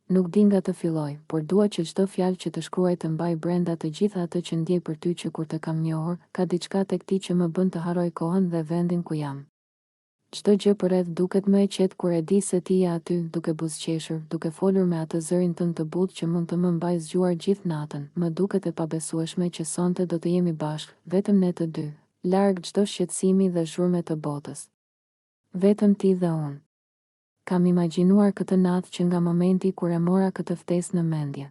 Nuk di nga të filloj, por dua që çdo fjalë që të shkruaj të mbaj brenda të gjitha atë që ndjej për ty që kur të kam njohur, ka diçka tek ti që më bën të harroj kohën dhe vendin ku jam. Çdo gjë përreth duket më e qetë kur e di se ti je aty, duke buzëqeshur, duke folur me atë zërin tënd të butë që mund të më mbaj zgjuar gjithë natën. Më duket e pabesueshme që sonte do të jemi bashkë, vetëm ne të dy, larg çdo shqetësimi dhe zhurmë të botës. Vetëm ti dhe unë. Kam imagjinuar këtë natë që nga momenti kur e mora këtë ftesë në mendje.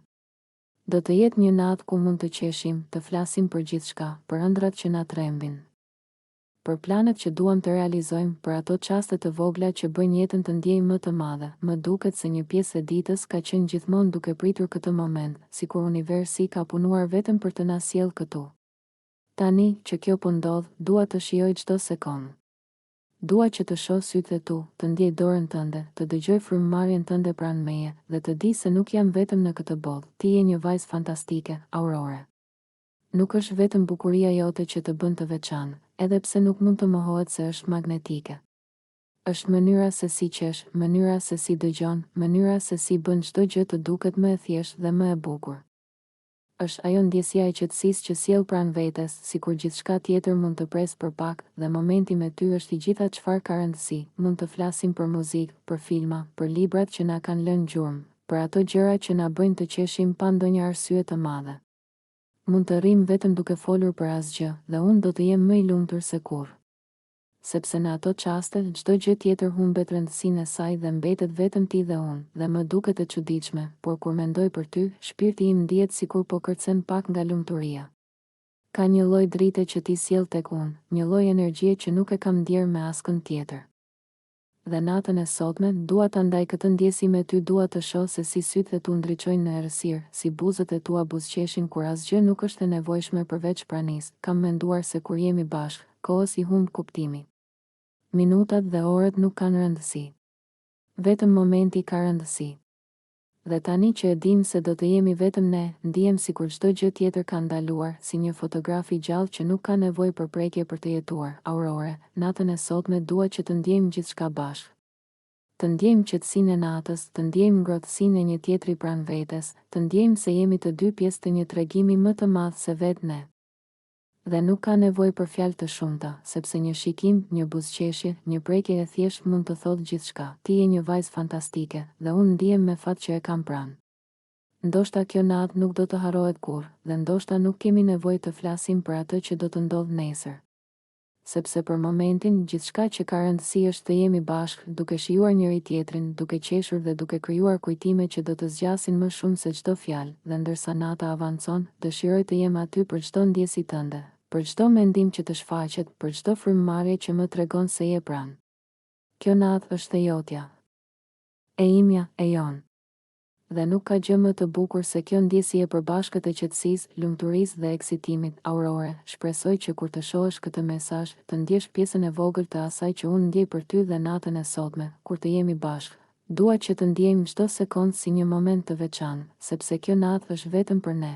Do të jetë një natë ku mund të qeshim, të flasim për gjithçka, për ëndrat që na trembin, për planet që duam të realizojmë, për ato çaste të vogla që bëjnë jetën të ndjej më të madhe. Më duket se një pjesë e ditës ka qenë gjithmonë duke pritur këtë moment, sikur universi ka punuar vetëm për të na sjellë këtu. Tani që kjo po ndodh, dua të shijoj çdo sekondë. Dua që të shoh sytë e tu, të ndjej dorën tënde, të dëgjoj frymëmarrjen tënde pranë meje, dhe të di se nuk jam vetëm në këtë botë. Ti je një vajzë fantastike, Aurore. Nuk është vetëm bukuria jote që të bën të veçantë, edhe pse nuk mund të mohohet se është magnetike. Është mënyra se si qesh, mënyra se si dëgjon, mënyra se si bën çdo gjë të duket më e thjeshtë dhe më e bukur. Është ajo ndjesia e qetësisë që sjell pranë vetes, sikur gjithçka tjetër mund të presë për pak, dhe momenti me ty është i gjitha çfarë ka rëndësi. Mund të flasim për muzikë, për filma, për librat që na kanë lënë gjurmë, për ato gjëra që na bëjnë të qeshim pa ndonjë arsye të madhe. Mund të rrim vetëm duke folur për asgjë, dhe unë do të jem më i lumtur se kurrë. Sepse në ato çaste çdo gjë tjetër humbet rëndësinë e saj dhe mbetet vetëm ti dhe unë, dhe më duket e çuditshme, por kur mendoj për ty, shpirti im ndihet sikur po kërcen pak nga lumturia. Ka një lloj drite që ti sjell tek unë, një lloj energjie që nuk e kam ndier me askën tjetër. Dhe natën e sotme, dua ta ndaj këtë ndjesi me ty, dua të shoh se si sytë e tu ndriçojnë në errësirë, si buzët e tua buzëqeshin kur asgjë nuk është e nevojshme përveç pranisë. Kam menduar se kur jemi bashkë, kohës i humb kuptimi. Minutat dhe orët nuk kanë rëndësi. Vetëm momenti ka rëndësi. Dhe tani që e dim se do të jemi vetëm ne, ndihem sikur çdo gjë tjetër ka ndaluar, si një fotograf i gjallë që nuk ka nevojë për prekje për të jetuar. Aurore, natën e sotme dua që të ndjejmë gjithçka bashkë. Të ndjejmë qetësinë e natës, të ndjejmë ngrohtësinë e një tjetri pranë vetes, të ndjejmë se jemi të dy pjesë të një tregimi më të madh se vetë ne. Dhe nuk ka nevojë për fjalë të shumta, sepse një shikim, një buzëqeshje, një prekje e thjeshtë mund të thotë gjithçka. Ti je një vajzë fantastike, dhe unë ndihem me fat që e kam pranë. Ndoshta kjo natë nuk do të harrohet kurrë, dhe ndoshta nuk kemi nevojë të flasim për atë që do të ndodhë nesër. Sepse për momentin, gjithçka që ka rëndësi është të jemi bashkë, duke shijuar njëri tjetrin, duke qeshur dhe duke krijuar kujtime që do të zgjasin më shumë se çdo fjalë. Dhe ndërsa nata avancon, dëshiroj të jem aty për çdo ndjesi tënde, për çdo mendim që të shfaqet, për çdo frymëmarrje që më tregon se je pranë. Kjo natë është e jotja, e imja, e jon. Dhe nuk ka gjë më të bukur se kjo ndjesi e përbashkët e qetësisë, lumturisë dhe eksitimit. Aurore, shpresoj që kur të shohësh këtë mesazh, të ndjesh pjesën e vogël të asaj që unë ndjej për ty dhe natën e sotme, kur të jemi bashkë. Dua që të ndjejmë çdo sekondë si një moment të veçantë, sepse kjo natë është vetëm për ne.